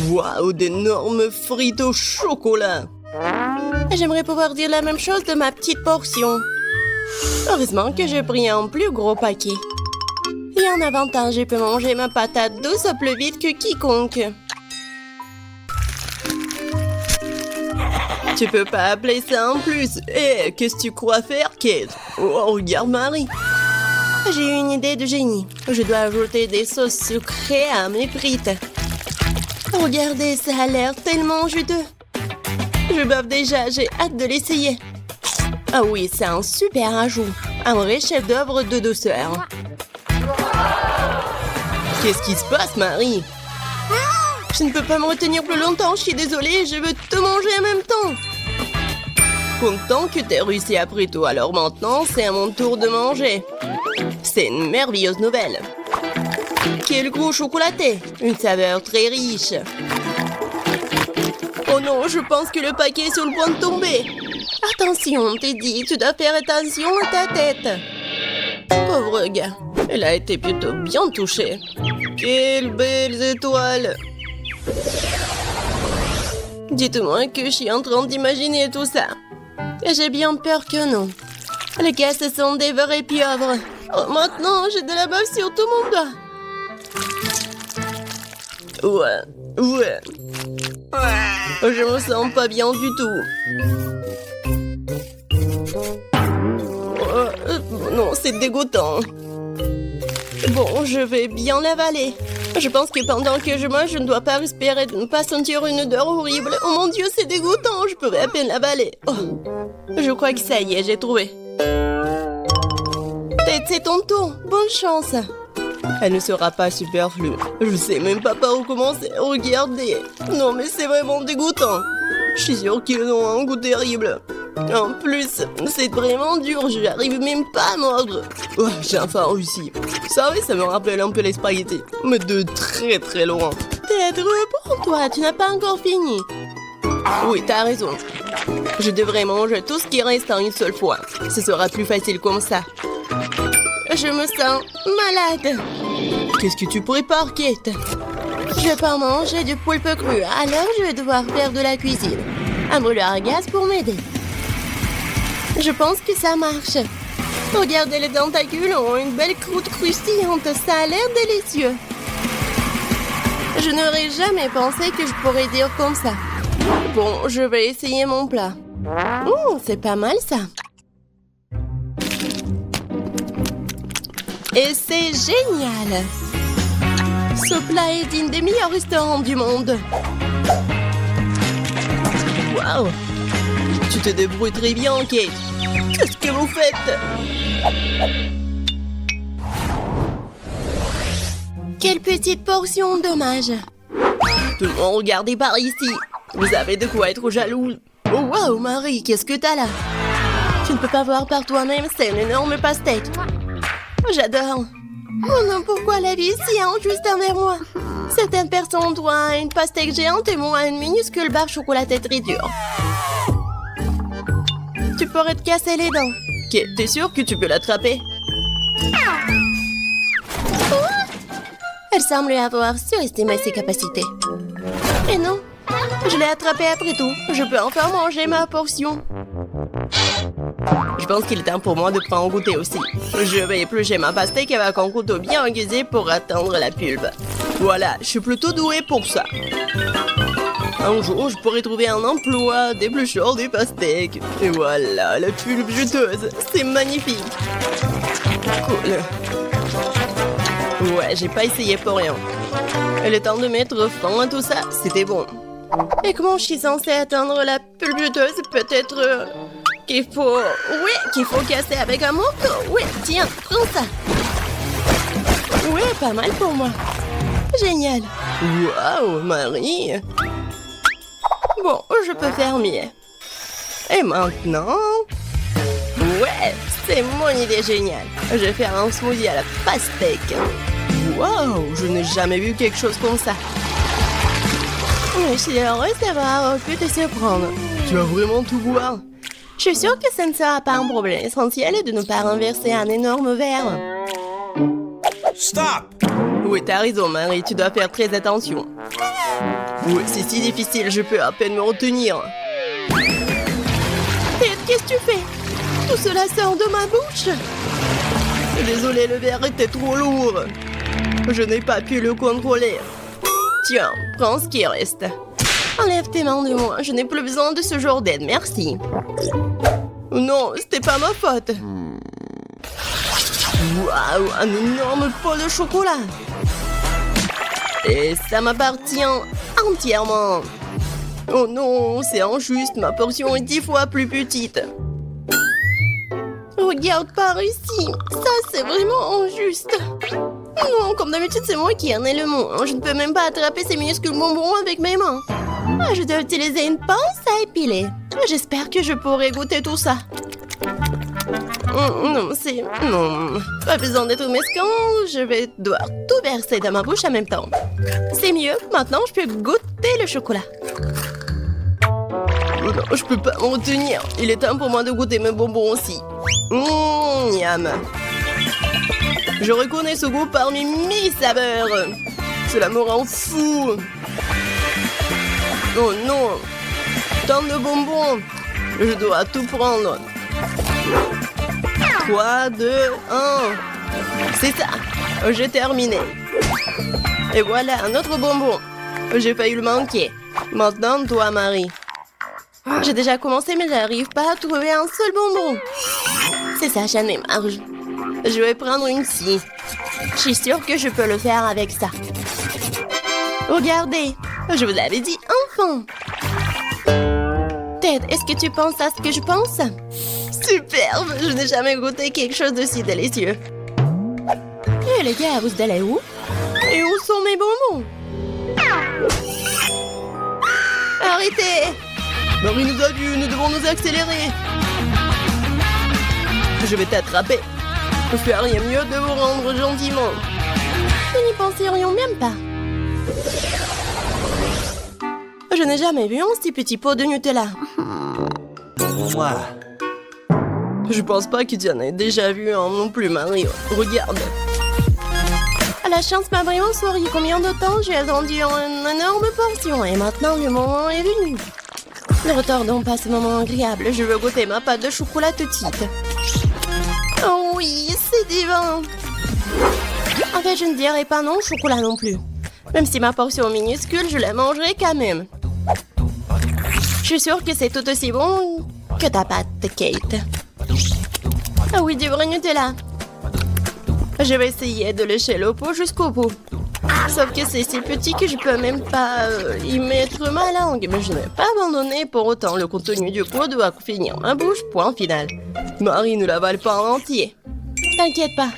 Waouh, d'énormes frites au chocolat. J'aimerais pouvoir dire la même chose de ma petite portion. Heureusement que j'ai pris un plus gros paquet. Et en avantage, je peux manger ma patate douce plus vite que quiconque. Tu peux pas appeler ça en plus. Eh, qu'est-ce que tu crois faire, Kate? Oh, regarde Marie. J'ai eu une idée de génie. Je dois ajouter des sauces sucrées à mes frites. Regardez, ça a l'air tellement juteux. Je bave déjà, j'ai hâte de l'essayer. Ah oui, c'est un super ajout. Un vrai chef-d'œuvre de douceur. Qu'est-ce qui se passe, Marie? Je ne peux pas me retenir plus longtemps, je suis désolée, je veux tout manger en même temps. Content que t'aies réussi après tout, alors maintenant, c'est à mon tour de manger. C'est une merveilleuse nouvelle. Quel goût chocolaté, une saveur très riche. Oh non, je pense que le paquet est sur le point de tomber. Attention, Teddy, tu dois faire attention à ta tête. Pauvre gars, elle a été plutôt bien touchée. Quelles belles étoiles! Dites-moi que je suis en train d'imaginer tout ça. J'ai bien peur que non. Les gars, ce sont des vrais pieuvres. Oh, maintenant, j'ai de la bave sur tout mon doigt. Ouais. Je me sens pas bien du tout. Non, c'est dégoûtant. Bon, je vais bien l'avaler. Je pense que pendant que je mange, je ne dois pas respirer, de ne pas sentir une odeur horrible. Oh mon Dieu, c'est dégoûtant, je pourrais à peine l'avaler. Oh. Je crois que ça y est, j'ai trouvé. Tête, c'est ton tour. Bonne chance. Elle ne sera pas superflue. Je sais même pas par où commencer. Regardez. Non, mais c'est vraiment dégoûtant. Je suis sûre qu'ils ont un goût terrible. En plus, c'est vraiment dur. Je n'arrive même pas à mordre. Oh, j'ai enfin réussi. Ça, oui, ça me rappelle un peu les spaghettis. Mais de très très loin. Tête, reprends-toi. Tu n'as pas encore fini. Oui, t'as raison. Je devrais manger tout ce qui reste en une seule fois. Ce sera plus facile comme ça. Je me sens malade. Qu'est-ce que tu prépares, Kate? Je vais pas manger du poulpe cru, alors je vais devoir faire de la cuisine. Un brûleur à gaz pour m'aider. Je pense que ça marche. Regardez, les tentacules ont une belle croûte croustillante. Ça a l'air délicieux. Je n'aurais jamais pensé que je pourrais dire comme ça. Bon, je vais essayer mon plat. C'est pas mal ça. Et c'est génial! Ce plat est digne des meilleurs restaurants du monde. Waouh! Tu te débrouilles très bien, Kate. Qu'est-ce que vous faites? Quelle petite portion, dommage. Tout le monde, regardez par ici. Vous avez de quoi être jaloux. Oh, waouh, Marie, qu'est-ce que t'as là? Tu ne peux pas voir par toi-même, c'est une énorme pastèque. J'adore. Oh non, pourquoi la vie est si injuste envers moi? Certaines personnes ont droit à une pastèque géante et moi à une minuscule barre chocolatée très dure. Tu pourrais te casser les dents. Ok, t'es sûr que tu peux l'attraper? Elle semble avoir surestimé ses capacités. Et non, je l'ai attrapée après tout. Je peux enfin manger ma portion. Je pense qu'il est temps pour moi de prendre goûter aussi. Je vais éplucher ma pastèque avec un couteau bien aiguisé pour atteindre la pulpe. Voilà, je suis plutôt douée pour ça. Un jour, je pourrais trouver un emploi d'éplucheur des pastèques. Et voilà, la pulpe juteuse. C'est magnifique. Cool. Ouais, j'ai pas essayé pour rien. Et le temps de mettre fin à tout ça, c'était bon. Et comment je suis censée atteindre la pulpe juteuse? Peut-être... qu'il faut... Oui, qu'il faut casser avec un morceau. Oui, tiens, prends ça. Oui, pas mal pour moi. Génial. Waouh, Marie. Bon, je peux faire mieux. Et maintenant... Ouais, c'est mon idée géniale. Je vais faire un smoothie à la pastèque. Waouh, je n'ai jamais vu quelque chose comme ça. Je suis heureuse d'avoir pu te surprendre. Tu vas vraiment tout boire? Je suis sûre que ça ne sera pas un problème. L'essentiel est de ne pas renverser un énorme verre. Stop! Oui, t'as raison, Marie, tu dois faire très attention. Oui, c'est si difficile, je peux à peine me retenir. Ted, qu'est-ce que tu fais? Tout cela sort de ma bouche. Désolé, le verre était trop lourd. Je n'ai pas pu le contrôler. Tiens, prends ce qui reste. Enlève tes mains de moi, je n'ai plus besoin de ce genre d'aide, merci. Non, c'était pas ma faute. Waouh, un énorme pot de chocolat. Et ça m'appartient entièrement. Oh non, c'est injuste, ma portion est 10 fois plus petite. Regarde par ici, ça c'est vraiment injuste. Non, comme d'habitude c'est moi qui en ai le moins. Je ne peux même pas attraper ces minuscules bonbons avec mes mains. Je dois utiliser une pince à épiler. J'espère que je pourrai goûter tout ça. Non, Non, pas besoin d'être mesquin, je vais devoir tout verser dans ma bouche en même temps. C'est mieux, maintenant je peux goûter le chocolat. Oh non, je peux pas m'en retenir. Il est temps pour moi de goûter mes bonbons aussi. Miam. Je reconnais ce goût parmi 1000 saveurs. Cela me rend fou. Oh non. Tant de bonbons. Je dois tout prendre. 3, 2, 1. C'est ça. J'ai terminé. Et voilà, un autre bonbon. J'ai failli le manquer. Maintenant, toi, Marie. J'ai déjà commencé, mais j'arrive pas à trouver un seul bonbon. C'est ça, j'en ai marre. Je vais prendre une scie. Je suis sûre que je peux le faire avec ça. Regardez, je vous l'avais dit, enfin. Ted, est-ce que tu penses à ce que je pense? Superbe, je n'ai jamais goûté quelque chose de si délicieux. Et les gars, vous allez où? Et où sont mes bonbons? Arrêtez! Marie nous a vus, nous devons nous accélérer. Je vais t'attraper. Je fais rien mieux de vous rendre gentiment. Nous n'y penserions même pas. Je n'ai jamais vu un si petit pot de Nutella. Je pense pas que tu en aies déjà vu un non plus, Marie. Regarde. La chance m'a vraiment souri. Combien de temps j'ai attendu une énorme portion et maintenant le moment est venu. Ne retardons pas ce moment agréable. Je veux goûter ma pâte de chocolat tout de suite. Oh oui, c'est divin. En fait, je ne dirais pas non au chocolat non plus. Même si ma portion est minuscule, je la mangerai quand même. Je suis sûre que c'est tout aussi bon que ta pâte, Kate. Ah oui, du vrai Nutella. Je vais essayer de lécher le pot jusqu'au bout. Sauf que c'est si petit que je peux même pas y mettre ma langue. Mais je n'ai pas abandonné pour autant. Le contenu du pot doit finir ma bouche, point final. Marie ne l'avale pas en entier. T'inquiète pas,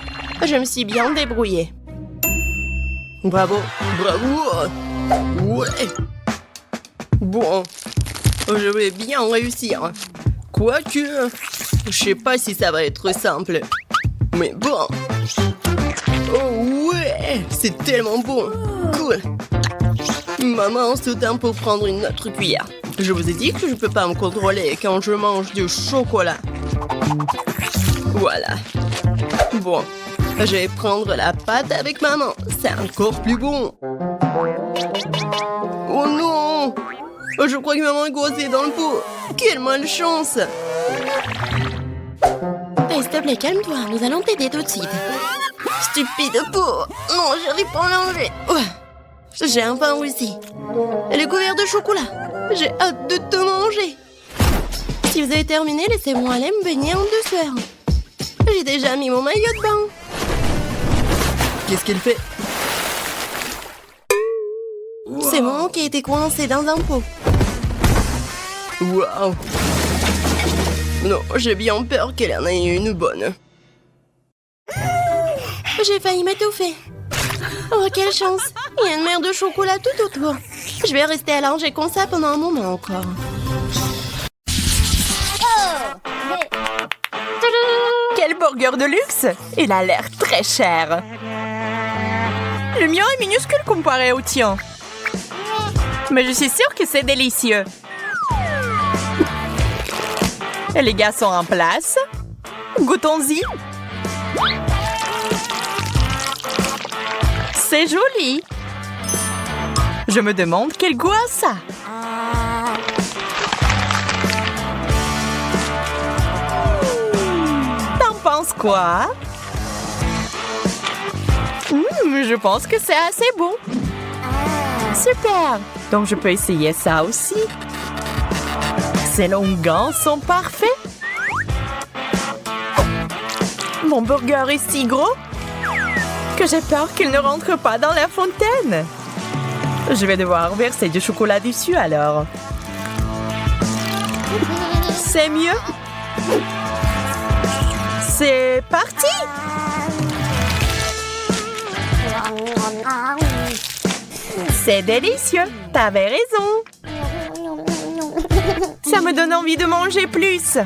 je me suis bien débrouillée. Bravo, bravo. Ouais. Bon, je vais bien réussir. Quoique, je sais pas si ça va être simple. Mais bon. Oh ouais, c'est tellement bon. Cool. Maman se tient pour prendre une autre cuillère. Je vous ai dit que je peux pas me contrôler quand je mange du chocolat. Voilà. Bon, je vais prendre la pâte avec maman. C'est encore plus bon. Oh non! Je crois que maman est coincée dans le pot. Quelle malchance! Hey, s'il te plaît, calme-toi. Nous allons t'aider tout de suite. Stupide pot! Non, j'arrive pas à l'enlever. J'ai enfin réussi. Elle est couverte de chocolat. J'ai hâte de te manger. Si vous avez terminé, laissez-moi aller me baigner en douceur. J'ai déjà mis mon maillot de bain. Qu'est-ce qu'elle fait? C'est moi qui ai été coincé dans un pot. Waouh! Non, j'ai bien peur qu'elle en ait une bonne. J'ai failli m'étouffer. Oh, quelle chance! Il y a une mer de chocolat tout autour. Je vais rester allongée comme ça pendant un moment encore. Quel burger de luxe! Il a l'air très cher. Le mien est minuscule comparé au tien. Mais je suis sûre que c'est délicieux. Et les gars sont en place. Goûtons-y. C'est joli. Je me demande quel goût a ça. T'en penses quoi? Je pense que c'est assez bon. Super. Donc je peux essayer ça aussi. Ces longuants sont parfaits. Mon burger est si gros que j'ai peur qu'il ne rentre pas dans la fontaine. Je vais devoir verser du chocolat dessus alors. C'est mieux. C'est parti! C'est délicieux. T'avais raison. Ça me donne envie de manger plus.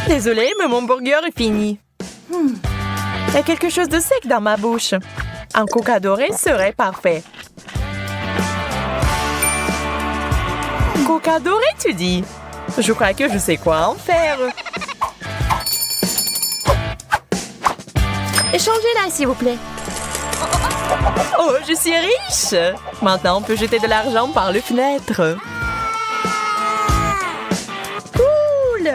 Désolée, mais mon burger est fini. Il y a quelque chose de sec dans ma bouche. Un coca doré serait parfait. Coca doré, tu dis? Je crois que je sais quoi en faire. Échangez-la, s'il vous plaît. Oh, je suis riche! Maintenant, on peut jeter de l'argent par les fenêtres. Cool!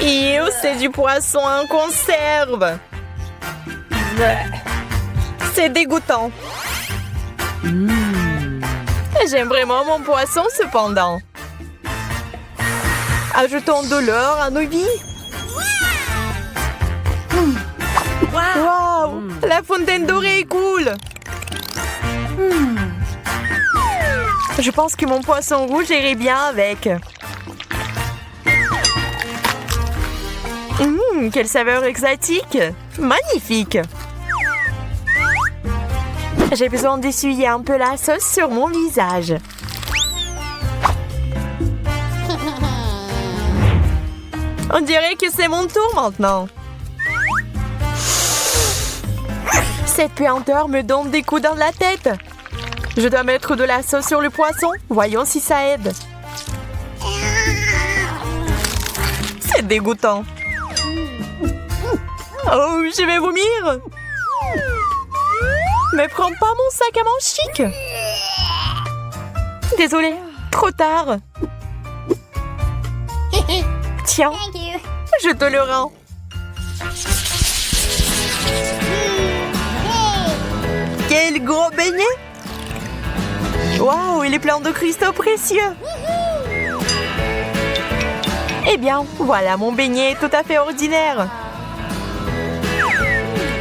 Et c'est du poisson en conserve. C'est dégoûtant. J'aime vraiment mon poisson cependant. Ajoutons de l'or à nos vies. Wow! La fontaine dorée est cool. Je pense que mon poisson rouge irait bien avec. Quelle saveur exotique! Magnifique! J'ai besoin d'essuyer un peu la sauce sur mon visage. On dirait que c'est mon tour maintenant. Cette puanteur me donne des coups dans la tête. Je dois mettre de la sauce sur le poisson. Voyons si ça aide. C'est dégoûtant. Oh, je vais vomir. Mais prends pas mon sac à main chic. Désolée, trop tard. Tiens, je te le rends. Quel gros beignet! Waouh, il est plein de cristaux précieux. Eh bien, voilà, mon beignet est tout à fait ordinaire.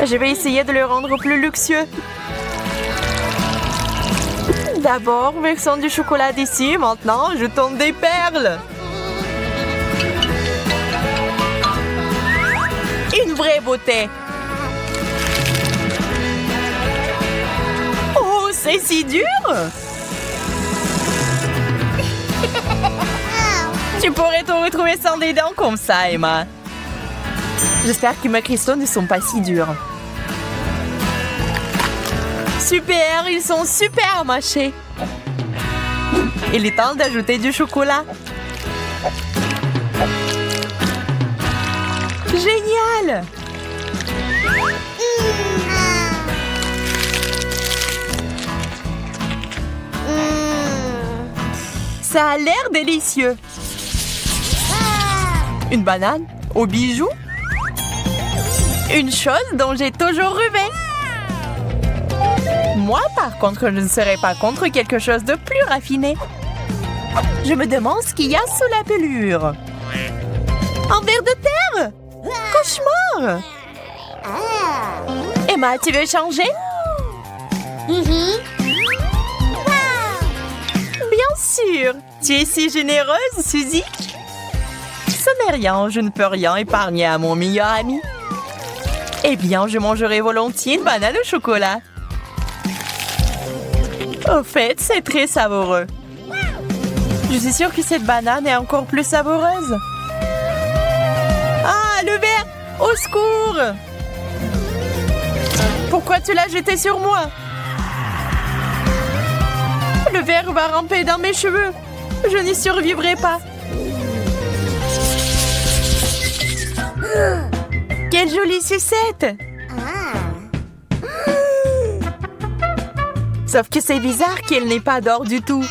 Je vais essayer de le rendre plus luxueux. D'abord, versons du chocolat dessus. Maintenant, jetons des perles. Une vraie beauté. Oh, c'est si dur. Tu pourrais te retrouver sans des dents comme ça, Emma. J'espère que mes cristaux ne sont pas si durs. Super, ils sont super mâchés. Il est temps d'ajouter du chocolat. Génial! Ça a l'air délicieux. Une banane aux bijoux. Une chose dont j'ai toujours rêvé. Moi, par contre, je ne serais pas contre quelque chose de plus raffiné. Je me demande ce qu'il y a sous la pelure. Un ver de terre? Cauchemar! Emma, tu veux changer? Bien sûr! Tu es si généreuse, Suzy! Ce n'est rien, je ne peux rien épargner à mon meilleur ami. Eh bien, je mangerai volontiers une banane au chocolat. Au fait, c'est très savoureux. Je suis sûre que cette banane est encore plus savoureuse. Ah, le verre! Au secours! Pourquoi tu l'as jeté sur moi? Le verre va ramper dans mes cheveux. Je n'y survivrai pas. Quelle jolie sucette! Sauf que c'est bizarre qu'elle n'ait pas d'or du tout.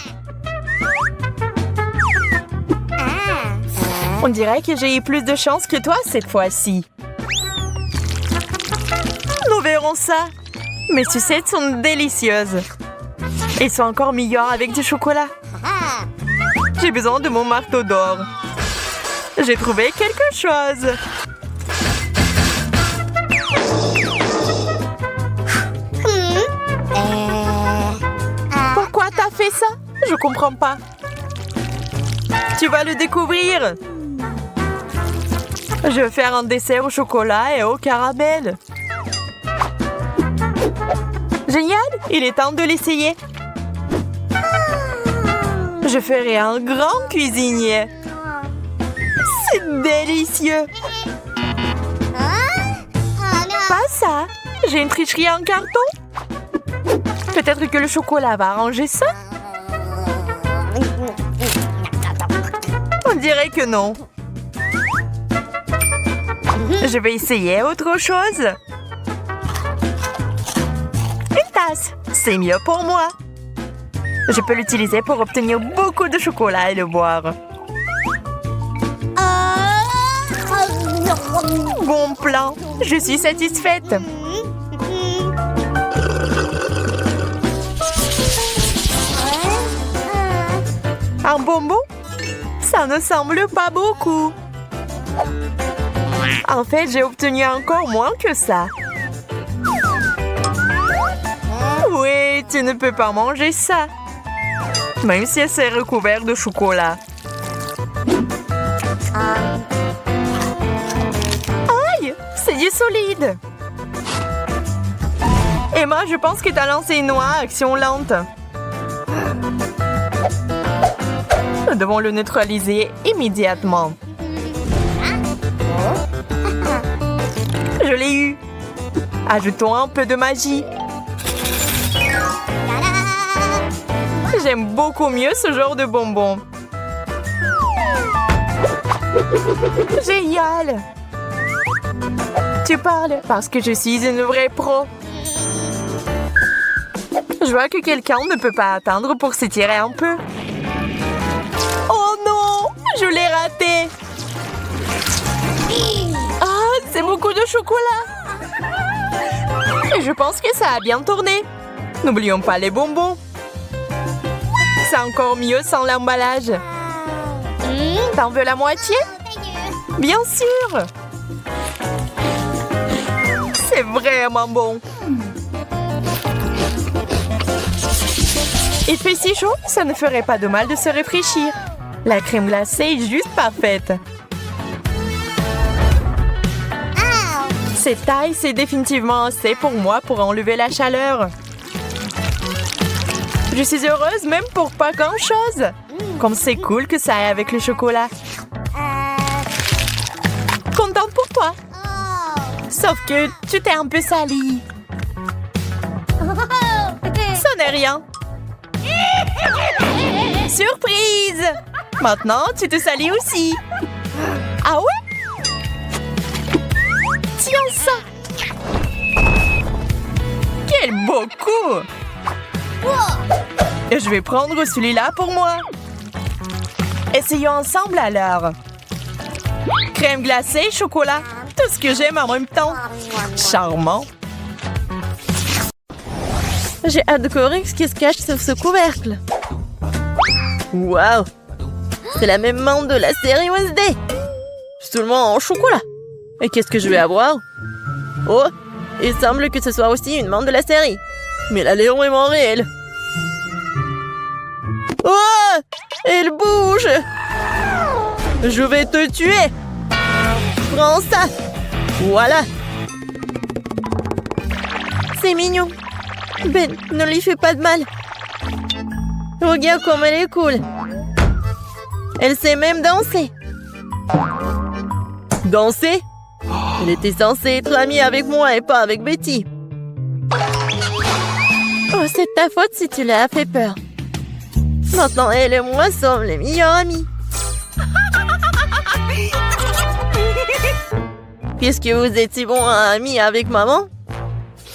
On dirait que j'ai eu plus de chance que toi cette fois-ci. Nous verrons ça. Mes sucettes sont délicieuses. Elles sont encore meilleures avec du chocolat. J'ai besoin de mon marteau d'or. J'ai trouvé quelque chose. Pourquoi t'as fait ça? Je comprends pas. Tu vas le découvrir. Je vais faire un dessert au chocolat et au caramel. Génial! Il est temps de l'essayer. Je ferai un grand cuisinier. C'est délicieux. Pas ça. J'ai une tricherie en carton. Peut-être que le chocolat va arranger ça. On dirait que non. Je vais essayer autre chose. Une tasse. C'est mieux pour moi. Je peux l'utiliser pour obtenir beaucoup de chocolat et le boire. Bon plan. Je suis satisfaite. Un bonbon? Ça ne semble pas beaucoup. En fait, j'ai obtenu encore moins que ça. Oui, tu ne peux pas manger ça. Même si c'est recouvert de chocolat. Aïe! C'est du solide! Emma, je pense que t'as lancé une noix à action lente. Nous devons le neutraliser immédiatement. Je l'ai eu. Ajoutons un peu de magie. J'aime beaucoup mieux ce genre de bonbons. Génial! Tu parles parce que je suis une vraie pro. Je vois que quelqu'un ne peut pas attendre pour s'étirer un peu. Oh non! Je l'ai raté! Ah, c'est beaucoup de chocolat! Et je pense que ça a bien tourné. N'oublions pas les bonbons. C'est encore mieux sans l'emballage. T'en veux la moitié? Bien sûr! C'est vraiment bon. Il fait si chaud, ça ne ferait pas de mal de se réfléchir. La crème glacée est juste parfaite. Cette taille, c'est définitivement assez pour moi pour enlever la chaleur. Je suis heureuse même pour pas grand-chose. Comme c'est cool que ça aille avec le chocolat. Contente pour toi. Sauf que tu t'es un peu salie. Ça n'est rien. Surprise! Maintenant, tu te salis aussi. Ah ouais? Tiens ça! Quel beau coup! Et je vais prendre celui-là pour moi. Essayons ensemble alors. Crème glacée, chocolat. Tout ce que j'aime en même temps. Charmant. J'ai hâte de découvrir ce qui se cache sous ce couvercle. Waouh! C'est la même menthe de la série Wednesday. Seulement en chocolat. Et qu'est-ce que je vais avoir? Oh! Il semble que ce soit aussi une menthe de la série. Mais elle a l'air vraiment réelle. Oh! Elle bouge! Je vais te tuer! Prends ça! Voilà! C'est mignon. Ben, ne lui fais pas de mal. Regarde comme elle est cool. Elle sait même danser. Danser? Elle était censée être amie avec moi et pas avec Betty. Oh, c'est ta faute si tu l'as fait peur. Maintenant, elle et moi sommes les meilleurs amis. Puisque vous êtes si bon ami avec maman,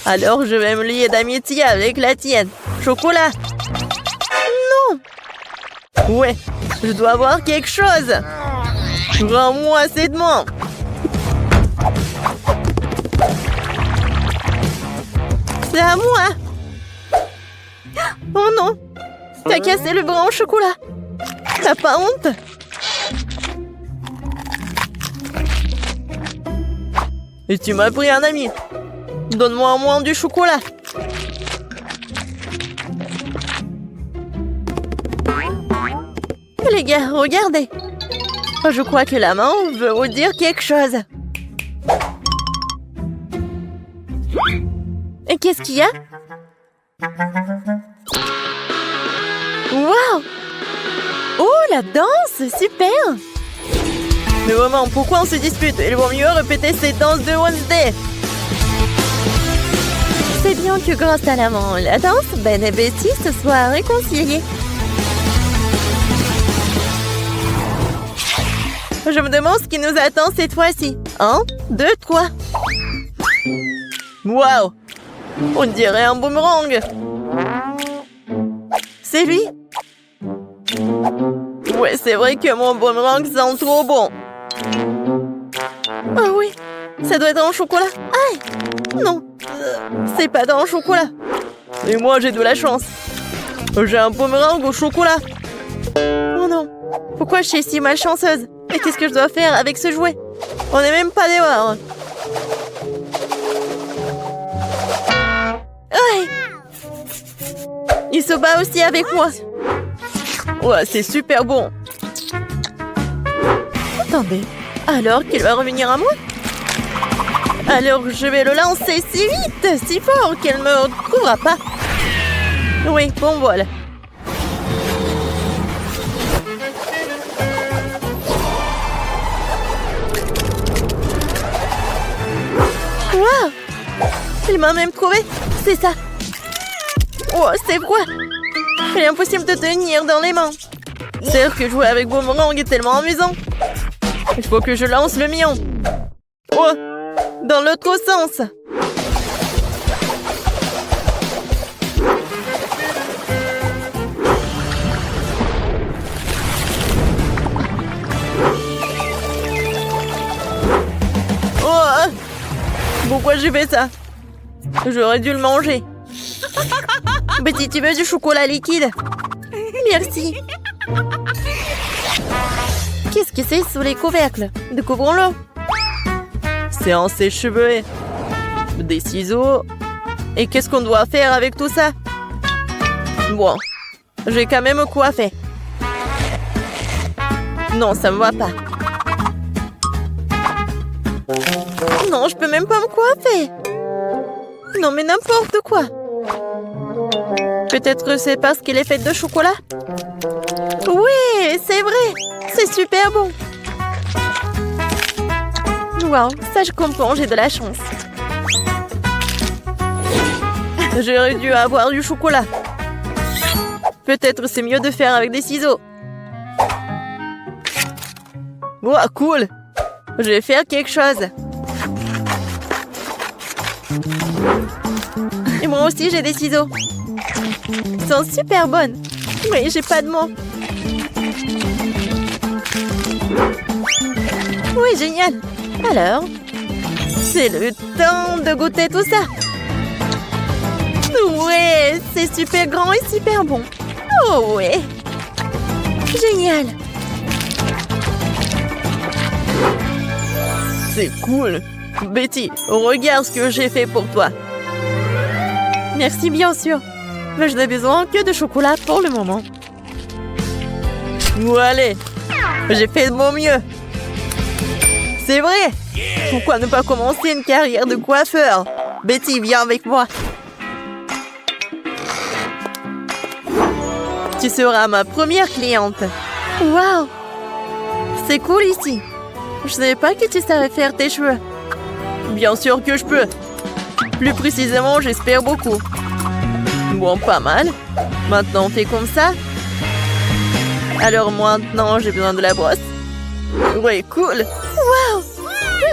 alors je vais me lier d'amitié avec la tienne. Chocolat. Non. Ouais, je dois avoir quelque chose. Rends-moi cette main. C'est à moi. Oh non. T'as cassé le bras en chocolat. T'as pas honte? Et tu m'as pris un ami. Donne-moi au moins du chocolat. Les gars, regardez. Je crois que la main veut vous dire quelque chose. Et qu'est-ce qu'il y a? Waouh! Oh, la danse! Super! Mais maman, pourquoi on se dispute? Il vaut mieux répéter cette danse de Wednesday. C'est bien que grâce à la danse, Ben et Betty se soient réconciliés. Je me demande ce qui nous attend cette fois-ci. 1, 2, 3. Waouh! On dirait un boomerang. C'est lui? Ouais, c'est vrai que mon boomerang sent trop bon. Oh oui, ça doit être en chocolat. Aïe! Non, c'est pas dans le chocolat. Et moi, j'ai de la chance. J'ai un boomerang au chocolat. Oh non, pourquoi je suis si malchanceuse? Et qu'est-ce que je dois faire avec ce jouet? On n'est même pas dehors. Aïe! Il se bat aussi avec moi. Ouais, c'est super bon. Attendez, alors qu'il va revenir à moi? Alors je vais le lancer si vite, si fort qu'elle ne me retrouvera pas. Oui, bon voilà. Waouh! Il m'a même trouvé. C'est ça. Oh, c'est froid. Il est impossible de tenir dans les mains. C'est vrai que jouer avec boomerang est tellement amusant. Il faut que je lance le mien. Oh, dans l'autre sens. Oh, pourquoi j'ai fait ça? J'aurais dû le manger. Betty, tu veux du chocolat liquide? Merci. Qu'est-ce que c'est sous les couvercles? Découvrons-le. C'est un sèche-cheveux. Des ciseaux. Et qu'est-ce qu'on doit faire avec tout ça? Bon, j'ai quand même coiffé. Non, ça me va pas. Non, je peux même pas me coiffer. Non, mais n'importe quoi. Peut-être que c'est parce qu'elle est faite de chocolat? Oui, c'est vrai. C'est super bon. Wow, ça je comprends, j'ai de la chance. J'aurais dû avoir du chocolat. Peut-être c'est mieux de faire avec des ciseaux. Wow, cool. Je vais faire quelque chose. Et moi aussi, j'ai des ciseaux. Ils sont super bonnes. Mais j'ai pas de mots. Oui, génial. Alors, c'est le temps de goûter tout ça. Ouais, c'est super grand et super bon. Oh ouais. Génial. C'est cool. Betty, regarde ce que j'ai fait pour toi. Merci, bien sûr. Mais je n'ai besoin que de chocolat pour le moment. Bon, allez. J'ai fait de mon mieux. C'est vrai. Pourquoi ne pas commencer une carrière de coiffeur? Betty, viens avec moi. Tu seras ma première cliente. Waouh. C'est cool ici. Je ne savais pas que tu savais faire tes cheveux. Bien sûr que je peux. Plus précisément, j'espère beaucoup. Bon, pas mal. Maintenant, on fait comme ça. Alors maintenant, j'ai besoin de la brosse. Ouais, cool. Waouh!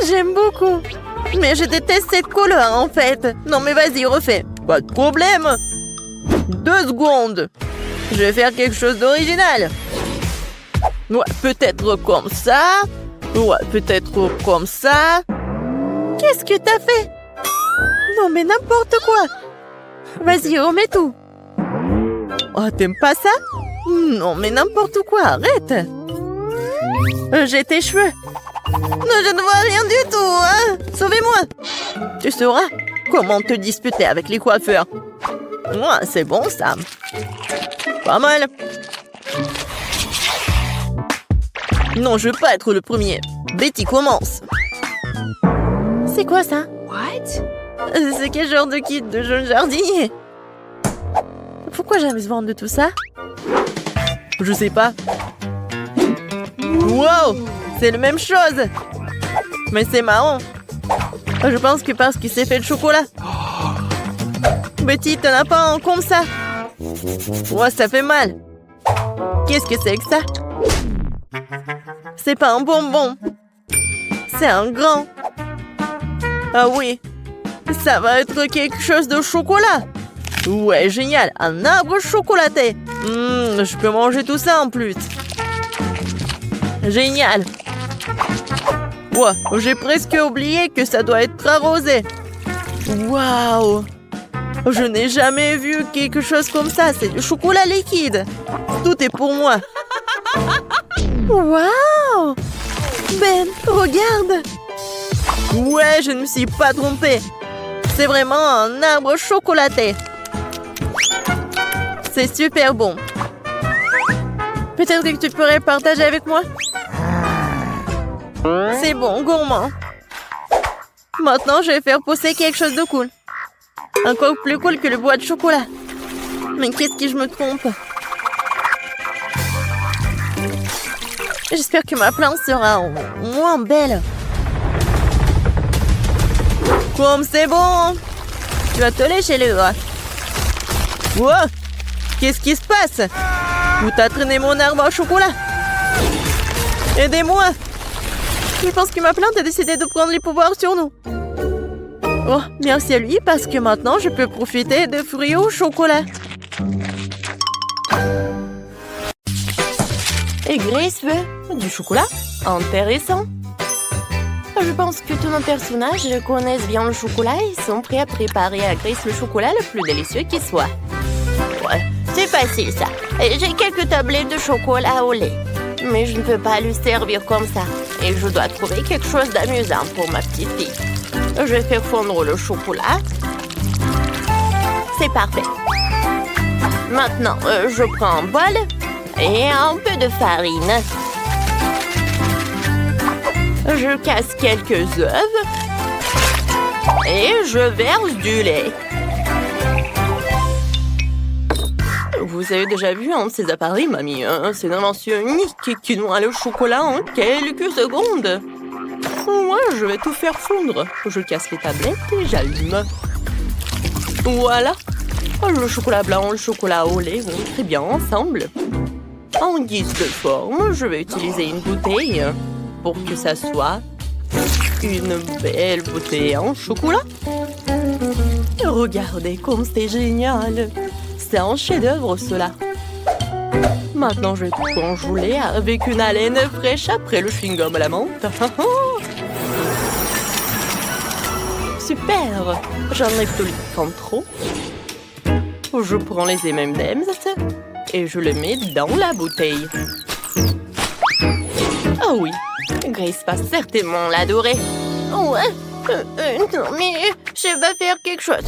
J'aime beaucoup. Mais je déteste cette couleur, en fait. Non, mais vas-y, refais. Pas de problème. 2 secondes. Je vais faire quelque chose d'original. Ouais, peut-être comme ça. Ouais, peut-être comme ça. Qu'est-ce que t'as fait? Non, mais n'importe quoi. Vas-y, remets tout. Oh, t'aimes pas ça? Non, mais n'importe quoi, arrête. J'ai tes cheveux. Non, je ne vois rien du tout, hein. Sauvez-moi. Tu sauras comment te disputer avec les coiffeurs. Ouais, c'est bon, ça. Pas mal. Non, je veux pas être le premier. Betty commence. C'est quoi ça? What? C'est quel genre de kit de jeune jardinier? Pourquoi jamais se vendre de tout ça? Je sais pas. Wow! C'est la même chose! Mais c'est marrant. Je pense que parce qu'il s'est fait de chocolat. Betty, t'en as pas un comme ça? Ouais, ça fait mal. Qu'est-ce que c'est que ça? C'est pas un bonbon. C'est un grand. Ah oui. Ça va être quelque chose de chocolat. Ouais, génial. Un arbre chocolaté. Je peux manger tout ça en plus. Génial. Ouais, j'ai presque oublié que ça doit être arrosé. Waouh. Je n'ai jamais vu quelque chose comme ça. C'est du chocolat liquide. Tout est pour moi. Waouh. Ben, regarde. Ouais, je ne me suis pas trompée. C'est vraiment un arbre chocolaté. C'est super bon. Peut-être que tu pourrais partager avec moi? C'est bon, gourmand. Maintenant, je vais faire pousser quelque chose de cool. Encore plus cool que le bois de chocolat. Mais qu'est-ce que je me trompe? J'espère que ma plante sera moins belle. Comme c'est bon! Tu vas te lécher les doigts. Wow! Qu'est-ce qui se passe? Où t'as traîné mon arbre au chocolat? Aidez-moi! Je pense que ma plante a décidé de prendre les pouvoirs sur nous. Oh, merci à lui parce que maintenant je peux profiter de fruits au chocolat. Et Grace veut du chocolat? Intéressant. Je pense que tous nos personnages connaissent bien le chocolat et sont prêts à préparer à Grace le chocolat le plus délicieux qui soit. Ouais, c'est facile ça. J'ai quelques tablettes de chocolat au lait. Mais je ne peux pas le servir comme ça. Et je dois trouver quelque chose d'amusant pour ma petite fille. Je vais faire fondre le chocolat. C'est parfait. Maintenant, je prends un bol et un peu de farine. Je casse quelques œufs et je verse du lait. Vous avez déjà vu un de ces appareils, mamie? C'est une invention unique qui noie le chocolat en quelques secondes. Moi, je vais tout faire fondre. Je casse les tablettes et j'allume. Voilà. Le chocolat blanc et le chocolat au lait vont très bien ensemble. En guise de forme, je vais utiliser une bouteille pour que ça soit une belle bouteille en chocolat. Regardez comme c'est génial. C'est un chef-d'œuvre, cela. Maintenant, je vais tout congeler avec une haleine fraîche après le chewing-gum à la menthe. Super! J'enlève tout le temps trop. Je prends les M&M's et je les mets dans la bouteille. Ah oui, Grace va certainement l'adorer. Ouais. Non, mais je vais faire quelque chose.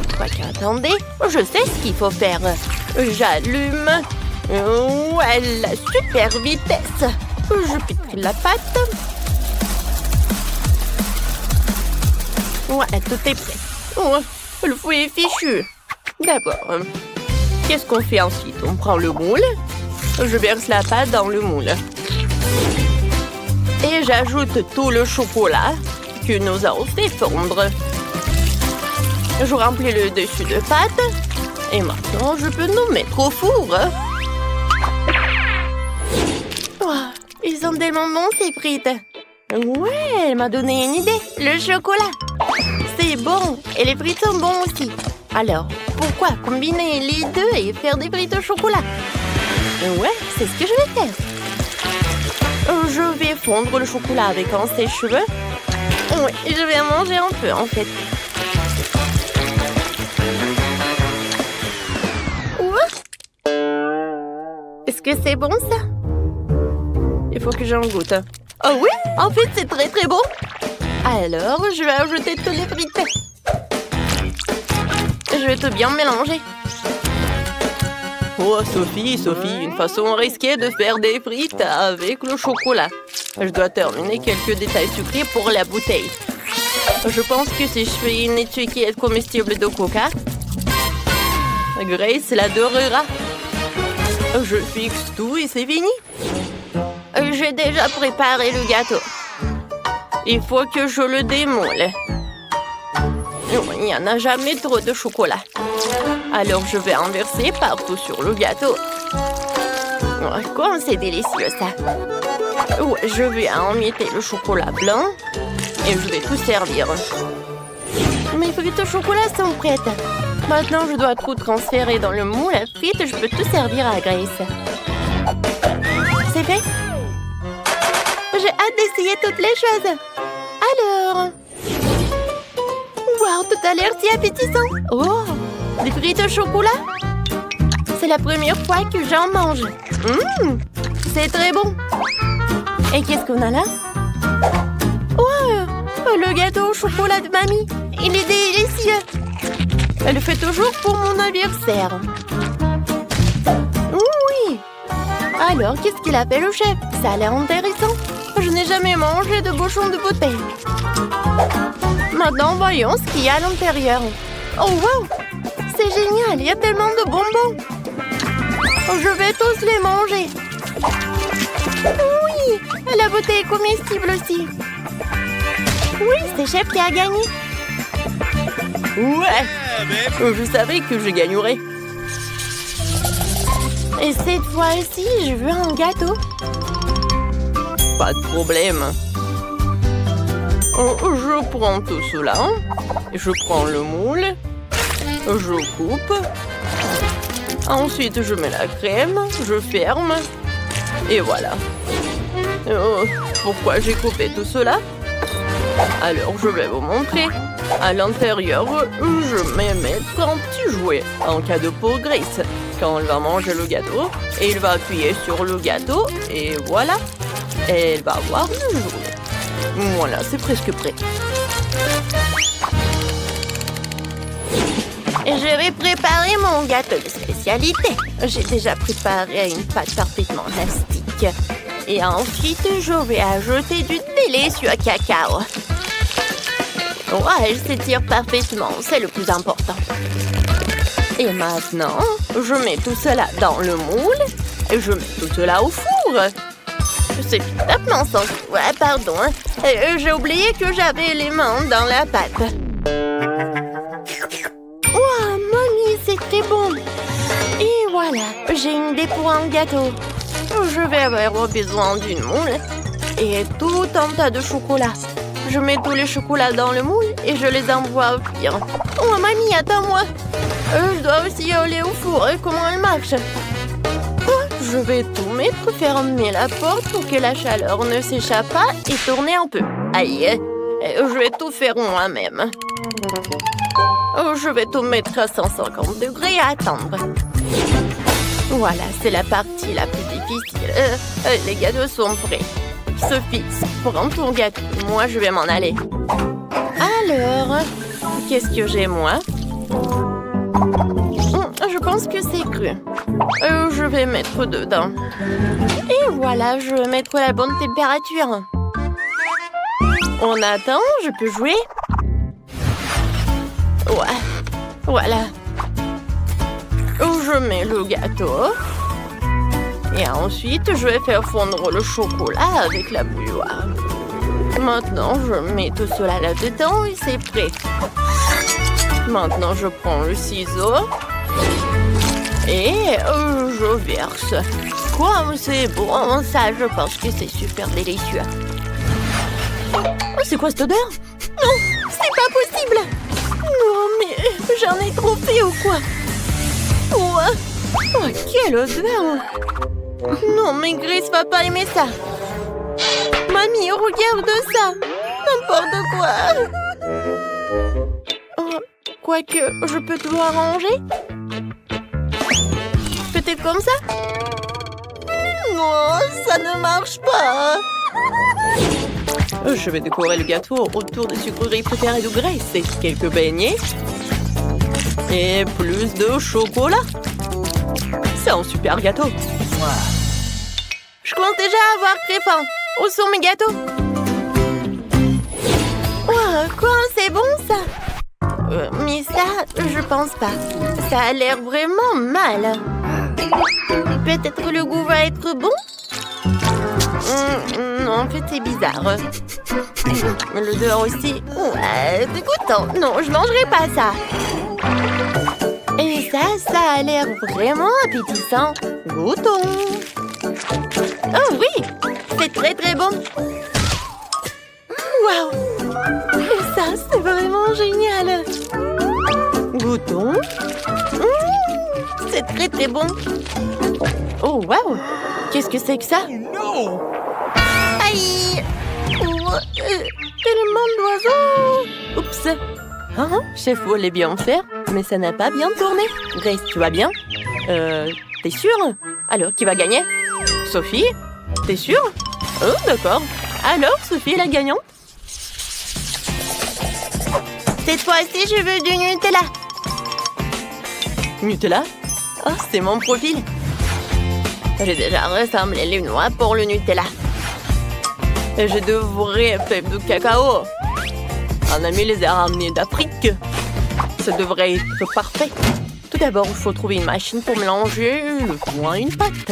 Attendez, je sais ce qu'il faut faire. J'allume. Ouais, la super vitesse. Je pétris la pâte. Ouais, tout est prêt. Ouais, le fouet est fichu. D'abord, qu'est-ce qu'on fait ensuite? On prend le moule. Je verse la pâte dans le moule. Et j'ajoute tout le chocolat que nous avons fait fondre. Je remplis le dessus de pâte. Et maintenant, je peux nous mettre au four. Oh, ils sont tellement bons, ces frites. Ouais, elle m'a donné une idée. Le chocolat. C'est bon. Et les frites sont bons aussi. Alors, pourquoi combiner les deux et faire des frites au chocolat? Ouais, c'est ce que je vais faire. Je vais fondre le chocolat avec un sèche-cheveux. Oui, je vais en manger un peu en fait. Ouais. Est-ce que c'est bon ça? Il faut que j'en goûte. Oh oui, en fait c'est très très bon. Alors, je vais ajouter tous les frites. Je vais tout bien mélanger. Oh, Sophie, une façon risquée de faire des frites avec le chocolat. Je dois terminer quelques détails sucrés pour la bouteille. Je pense que si je fais une étiquette comestible de coca, Grace l'adorera. Je fixe tout et c'est fini. J'ai déjà préparé le gâteau. Il faut que je le démoule. Il n'y en a jamais trop de chocolat. Alors je vais en verser partout sur le gâteau. Oh, comme c'est délicieux ça. Ouais, je vais emietter le chocolat blanc et je vais tout servir. Mes frites au chocolat sont prêtes. Maintenant, je dois tout transférer dans le moule à frites. Je peux tout servir à Grace. C'est fait? J'ai hâte d'essayer toutes les choses. Alors... Wow, tout a l'air si appétissant. Oh, des frites au chocolat? C'est la première fois que j'en mange. C'est très bon. Et qu'est-ce qu'on a là? Wow, le gâteau au chocolat de mamie. Il est délicieux. Elle le fait toujours pour mon anniversaire. Oui. Alors, qu'est-ce qu'il a fait le chef? Ça a l'air intéressant. Je n'ai jamais mangé de bouchon de bouteille. Maintenant, voyons ce qu'il y a à l'intérieur. Oh, wow! C'est génial, il y a tellement de bonbons. Je vais tous les manger. Oui, la bouteille est comestible aussi. Oui, c'est Chef qui a gagné. Ouais, je savais que je gagnerais. Et cette fois-ci, je veux un gâteau. Pas de problème. Je prends tout cela. Je prends le moule. Je coupe. Ensuite, je mets la crème. Je ferme. Et voilà. Pourquoi j'ai coupé tout cela? Alors, je vais vous montrer. À l'intérieur, je vais mettre un petit jouet en cadeau pour Grace. Quand elle va manger le gâteau, elle va appuyer sur le gâteau et voilà. Elle va avoir le jouet. Voilà, c'est presque prêt. Et je vais préparer mon gâteau de spécialité. J'ai déjà préparé une pâte parfaitement élastique. Et ensuite, je vais ajouter du délicieux cacao. Ouais, elle s'étire parfaitement, c'est le plus important. Et maintenant, je mets tout cela dans le moule et je mets tout cela au four. C'est complètement sans... Ouais, pardon. J'ai oublié que j'avais les mains dans la pâte. Wow, mamie, c'est très bon. Et voilà, j'ai une idée pour un gâteau. Je vais avoir besoin d'une moule et tout un tas de chocolat. Je mets tous les chocolats dans le moule et je les envoie au cuire. Oh, mamie, attends-moi. Je dois aussi aller au four. Comment elle marche? Je vais tout mettre, fermer la porte pour que la chaleur ne s'échappe pas et tourner un peu. Aïe, je vais tout faire moi-même. Je vais tout mettre à 150 degrés et attendre. Voilà, c'est la partie la plus difficile. Les gâteaux sont prêts. Sophie, prends ton gâteau. Moi, je vais m'en aller. Alors, qu'est-ce que j'ai, moi? Je pense que c'est cru. Je vais mettre dedans. Et voilà, je vais mettre la bonne température. On attend, je peux jouer? Ouais, voilà. Je mets le gâteau. Et ensuite, je vais faire fondre le chocolat avec la bouilloire. Maintenant, je mets tout cela là-dedans et c'est prêt. Maintenant, je prends le ciseau. Et je verse. Comme c'est bon, ça, je pense que c'est super délicieux. C'est quoi cette odeur? Non, c'est pas possible! Non, mais j'en ai trop fait ou quoi? Oh, quelle odeur! Non, mais Grace va pas aimer ça! Mamie, regarde ça! N'importe quoi! Oh, quoique, je peux tout arranger? Peut-être comme ça? Non, ça ne marche pas! Je vais décorer le gâteau autour des sucreries préférées de Grace et quelques beignets. Et plus de chocolat. C'est un super gâteau. Je commence déjà à avoir très faim. Où sont mes gâteaux? Wow, quoi, c'est bon ça? Mais ça, je pense pas. Ça a l'air vraiment mal. Peut-être le goût va être bon? Non, en fait, c'est bizarre. L'odeur aussi. Dégoûtant. Non, je mangerai pas ça. Et ça a l'air vraiment appétissant. Goûtons. Oh oui, c'est très très bon. Waouh. Et ça, c'est vraiment génial. Goûtons. C'est très très bon. Oh waouh. Qu'est-ce que c'est que ça? Aïe! Tellement d'oiseaux! Oups! Chef voulait bien faire, mais ça n'a pas bien tourné. Grace, tu vas bien? T'es sûre? Alors, qui va gagner? Sophie? T'es sûre? Oh, d'accord. Alors, Sophie est la gagnante? Cette fois-ci, je veux du Nutella. Nutella? Oh, c'est mon profil. J'ai déjà rassemblé les noix pour le Nutella. Et j'ai de vraies fèves de cacao. Un ami les a ramenées d'Afrique. Ça devrait être parfait. Tout d'abord, il faut trouver une machine pour mélanger le tout à une pâte.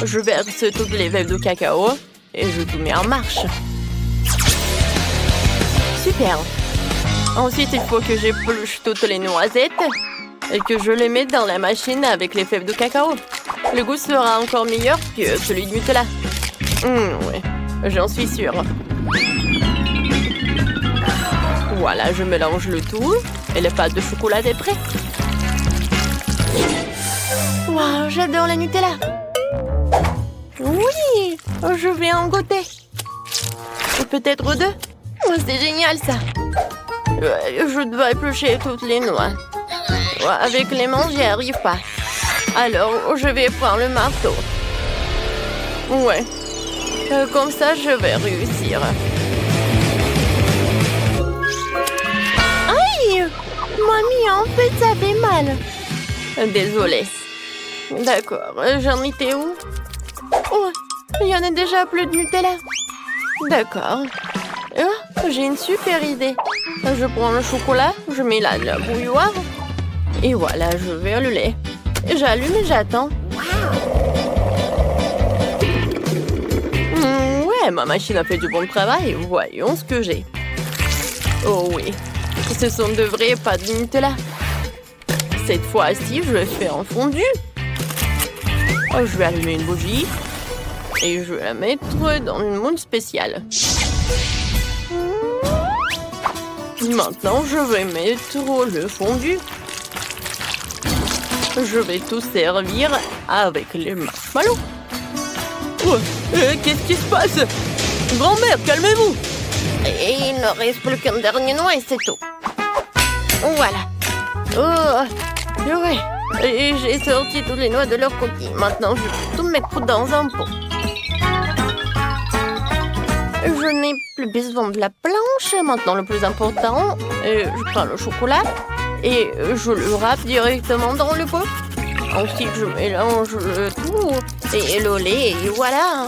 Je verse toutes les fèves de cacao et je tout mets en marche. Super. Ensuite, il faut que j'épluche toutes les noisettes et que je les mette dans la machine avec les fèves de cacao. Le goût sera encore meilleur que celui de Nutella. Ouais, j'en suis sûre. Voilà, je mélange le tout et la pâte de chocolat est prête. Waouh, j'adore la Nutella. Oui, je vais en goûter. Et peut-être deux. Oh, c'est génial ça. Je dois éplucher toutes les noix. Avec les mains, j'y arrive pas. Alors, je vais prendre le marteau. Ouais. Comme ça, je vais réussir. Aïe! Mamie, en fait, ça fait mal. Désolée. D'accord, j'en étais où? Oh, il y en a déjà plus de Nutella. D'accord. Oh, j'ai une super idée. Je prends le chocolat, je mets la bouilloire. Et voilà, je verse le lait. J'allume et j'attends. Ouais, ma machine a fait du bon travail. Voyons ce que j'ai. Oh oui, ce sont de vraies pâtes de Nutella. Cette fois-ci, je vais faire un fondu. Je vais allumer une bougie. Et je vais la mettre dans une moule spéciale. Maintenant, je vais mettre le fondu. Je vais tout servir avec les marshmallows. Qu'est-ce qui se passe? Grand-mère, calmez-vous. Et il ne reste plus qu'un dernier noix et c'est tout. Voilà. Oh, ouais. Et j'ai sorti toutes les noix de leur coquille. Maintenant, je vais tout mettre dans un pot. Je n'ai plus besoin de la planche. Maintenant, le plus important, je prends le chocolat et je le râpe directement dans le pot. Ensuite, je mélange le tout et le lait et voilà.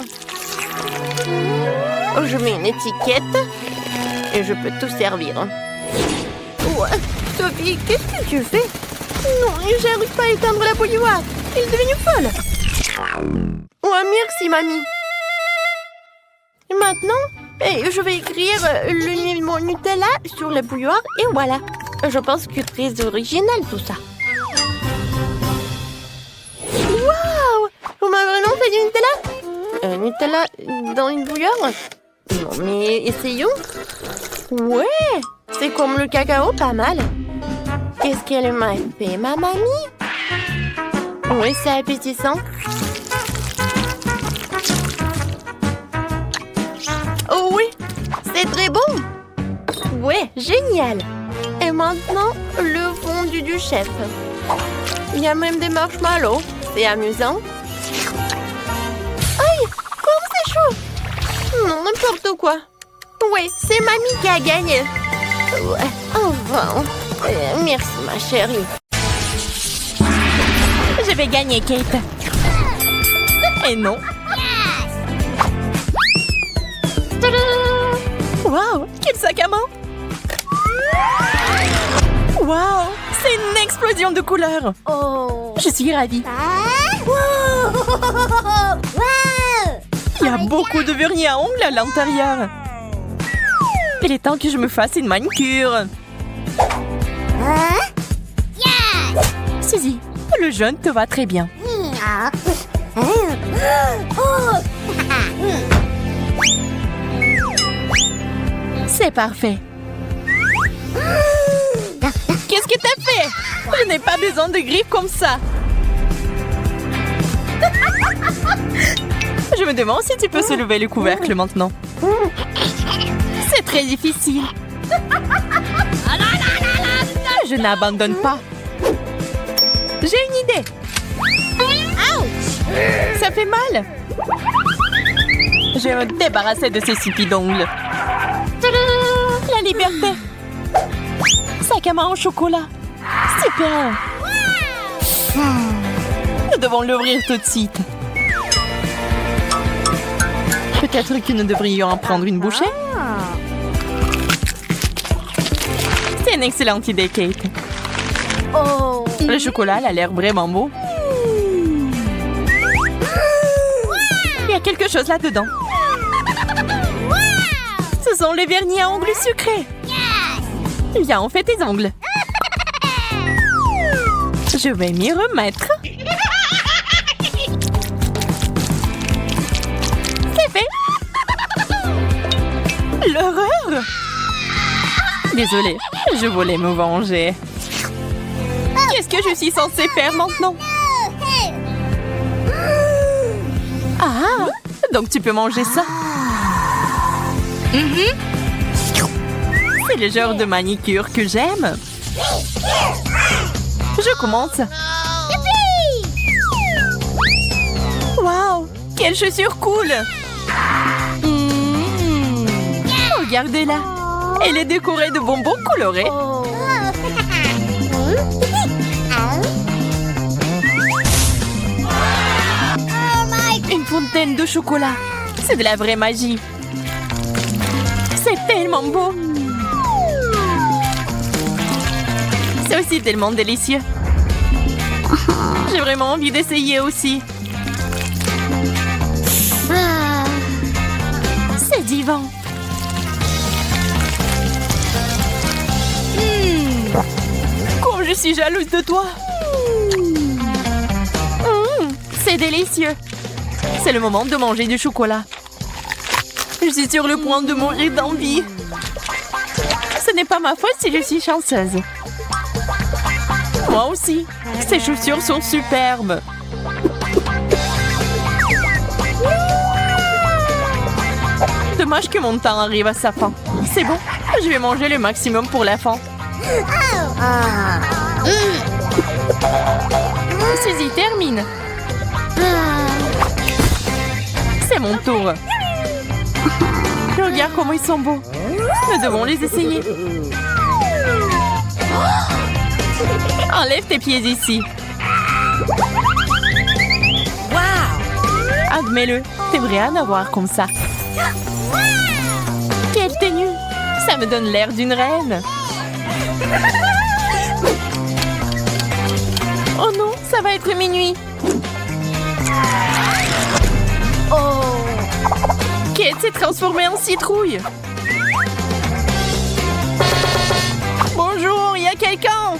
Je mets une étiquette et je peux tout servir. Ouais. Sophie, qu'est-ce que tu fais? Non, j'arrive pas à éteindre la bouilloire. Elle est devenue folle. Ouais, merci, mamie. Et maintenant, je vais écrire le mot Nutella sur la bouilloire et voilà. Je pense que c'est très original tout ça. Waouh! Vous m'avez vraiment fait du Nutella? Nutella dans une bouilloire? Non, mais essayons. Ouais, c'est comme le cacao, pas mal. Qu'est-ce qu'elle m'a fait, ma mamie? Oui, c'est appétissant. Oh oui, c'est très bon. Ouais, génial. Et maintenant, le fondu du chef. Il y a même des marshmallows. C'est amusant. Aïe, comme c'est chaud. Non, n'importe quoi. Ouais, c'est mamie qui a gagné. Ouais, enfin. Merci, ma chérie. Je vais gagner, Kate. Et non. Waouh, quel sac à main! Waouh, c'est une explosion de couleurs! Oh. Je suis ravie. Il y a beaucoup de vernis à ongles à l'intérieur. Il est temps que je me fasse une manicure. Suzy, le jaune te va très bien. C'est parfait. Qu'est-ce que t'as fait? Je n'ai pas besoin de griffes comme ça. Je me demande si tu peux soulever le couvercle maintenant. C'est très difficile. Je n'abandonne pas. J'ai une idée. Ça fait mal. Je vais me débarrasser de ces sipis d'ongles. La liberté. Sac à main au chocolat. Super. Nous devons l'ouvrir tout de suite. Peut-être que nous devrions en prendre une bouchée. C'est une excellente idée, Kate. Oh. Le chocolat a l'air vraiment beau. Il y a quelque chose là-dedans. Ce sont les vernis à ongles sucrés. Viens, on fait tes ongles. Je vais m'y remettre. C'est fait. L'horreur. Désolée, je voulais me venger. Qu'est-ce que je suis censée faire maintenant? Ah, donc tu peux manger ça. C'est le genre de manicure que j'aime. Je commence. Waouh, quelle chaussure cool. Regardez-la. Elle est décorée de bonbons colorés. Une fontaine de chocolat. C'est de la vraie magie. C'est tellement beau. C'est aussi tellement délicieux. J'ai vraiment envie d'essayer aussi. C'est divin. Comme je suis jalouse de toi. C'est délicieux. C'est le moment de manger du chocolat. Je suis sur le point de mourir d'envie. Ce n'est pas ma faute si je suis chanceuse. Moi aussi. Ces chaussures sont superbes. Dommage que mon temps arrive à sa fin. C'est bon, je vais manger le maximum pour la fin. Suzy, termine. C'est mon tour. Regarde comment ils sont beaux. Nous devons les essayer. Enlève tes pieds ici. Wow! Admets-le, t'aimerais en avoir comme ça. Quelle tenue! Ça me donne l'air d'une reine. Oh non, ça va être minuit. Oh! Kate s'est transformée en citrouille. Bonjour, il y a quelqu'un?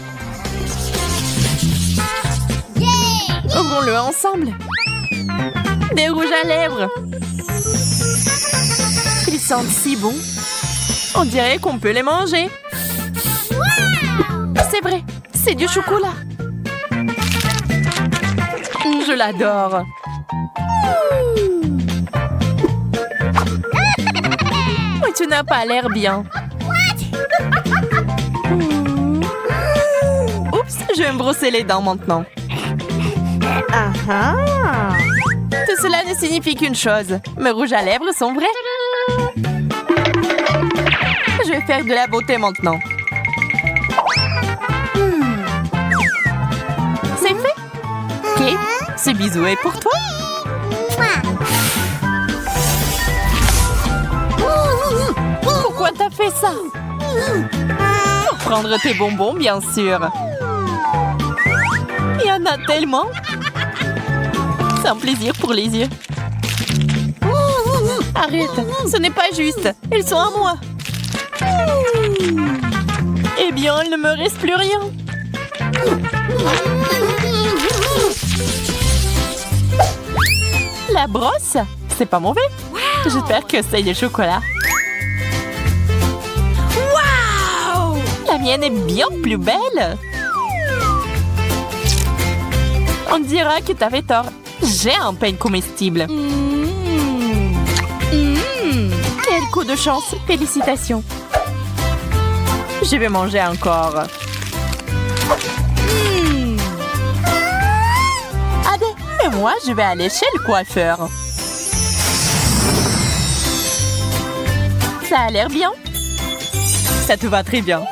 Ouvrons-le ensemble. Des rouges à lèvres. Ils sentent si bon. On dirait qu'on peut les manger. C'est vrai, c'est du chocolat. Je l'adore. Mais tu n'as pas l'air bien. Oups, je vais me brosser les dents maintenant. Tout cela ne signifie qu'une chose. Mes rouges à lèvres sont vrais. Je vais faire de la beauté maintenant. C'est fait. Kate, ce bisou est pour toi. Pourquoi t'as fait ça? Pour prendre tes bonbons, bien sûr. Il y en a tellement. C'est un plaisir pour les yeux. Arrête, ce n'est pas juste. Ils sont à moi. Eh bien, il ne me reste plus rien. La brosse, c'est pas mauvais. J'espère que c'est du chocolat. Wow! La mienne est bien plus belle. On dira que t'avais tort. J'ai un peigne comestible. Quel coup de chance. Félicitations. Je vais manger encore. Allez, et moi, je vais aller chez le coiffeur. Ça a l'air bien. Ça te va très bien.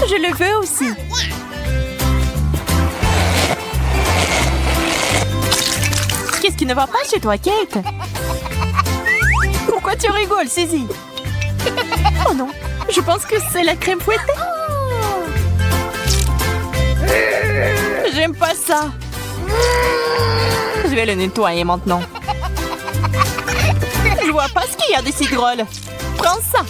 Je le veux aussi. Qu'est-ce qui ne va pas chez toi, Kate? Pourquoi tu rigoles, Suzy? Oh non, je pense que c'est la crème fouettée. J'aime pas ça. Je vais le nettoyer maintenant. Je vois pas ce qu'il y a de si drôle. Prends ça.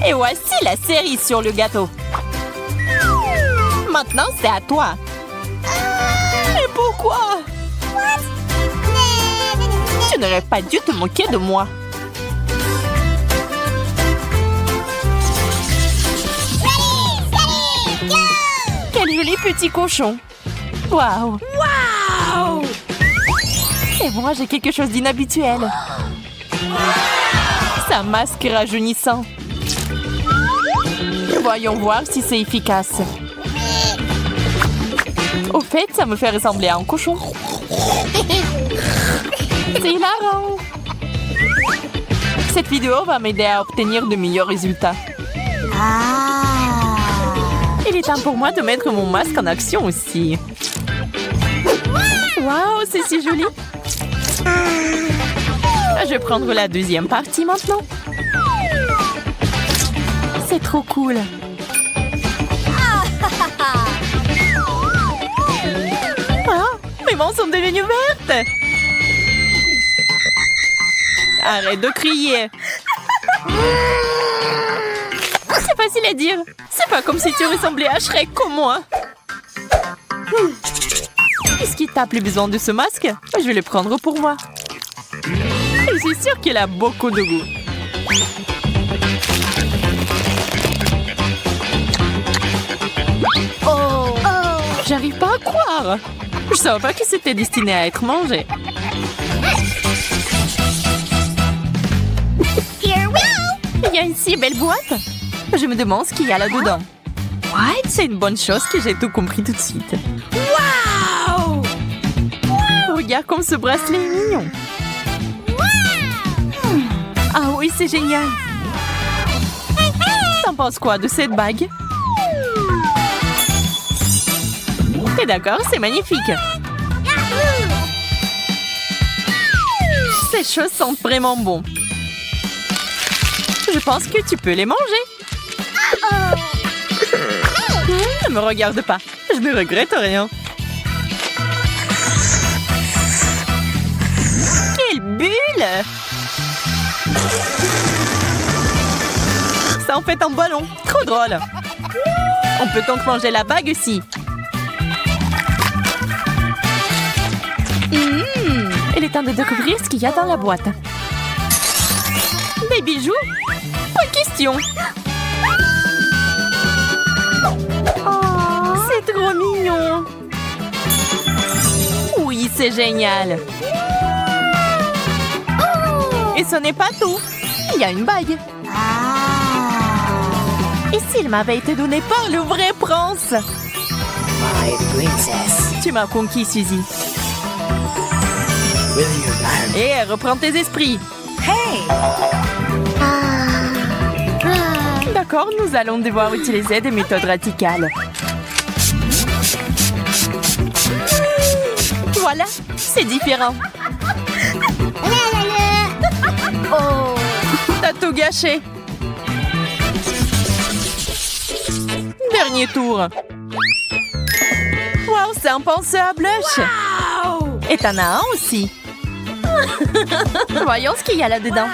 Et voici la cerise sur le gâteau. Maintenant, c'est à toi. Mais pourquoi? Tu n'aurais pas dû te moquer de moi. Quel joli petit cochon. Waouh. Waouh. Et moi, j'ai quelque chose d'inhabituel. Sa masque rajeunissant. Voyons voir si c'est efficace. Au fait, ça me fait ressembler à un cochon. C'est hilarant. Cette vidéo va m'aider à obtenir de meilleurs résultats. Il est temps pour moi de mettre mon masque en action aussi. Waouh, c'est si joli. Je vais prendre la deuxième partie maintenant. C'est trop cool. Ah, mes mains sont devenues vertes. Arrête de crier. C'est facile à dire. C'est pas comme si tu ressemblais à Shrek comme moi. Puisqu'il t'a plus besoin de ce masque, je vais le prendre pour moi. Je suis sûre qu'il a beaucoup de goût. Oh, j'arrive pas à croire. Je savais pas que c'était destiné à être mangé. Il y a une si belle boîte. Je me demande ce qu'il y a là-dedans. What? C'est une bonne chose que j'ai tout compris tout de suite. Wow! Regarde comme ce bracelet est mignon. Ah oui, c'est génial. T'en penses quoi de cette bague? T'es d'accord? C'est magnifique. Ces choses sentent vraiment bon. Je pense que tu peux les manger. Ne me regarde pas. Je ne regrette rien. Quelle bulle! Ça en fait un ballon. Trop drôle. On peut donc manger la bague aussi. Il est temps de découvrir ce qu'il y a dans la boîte. Des bijoux? Pas question. C'est trop mignon. Oui, c'est génial. Et ce n'est pas tout. Il y a une bague. Et s'il m'avait été donné par le vrai prince? My princess. Tu m'as conquis, Suzy. Will you marry me? Et reprends tes esprits. Hey! D'accord, nous allons devoir utiliser des méthodes radicales. Voilà, c'est différent. Oh. T'as tout gâché. Dernier tour. Wow, c'est un pinceau à blush. Wow. Et t'en as un aussi. Voyons ce qu'il y a là-dedans.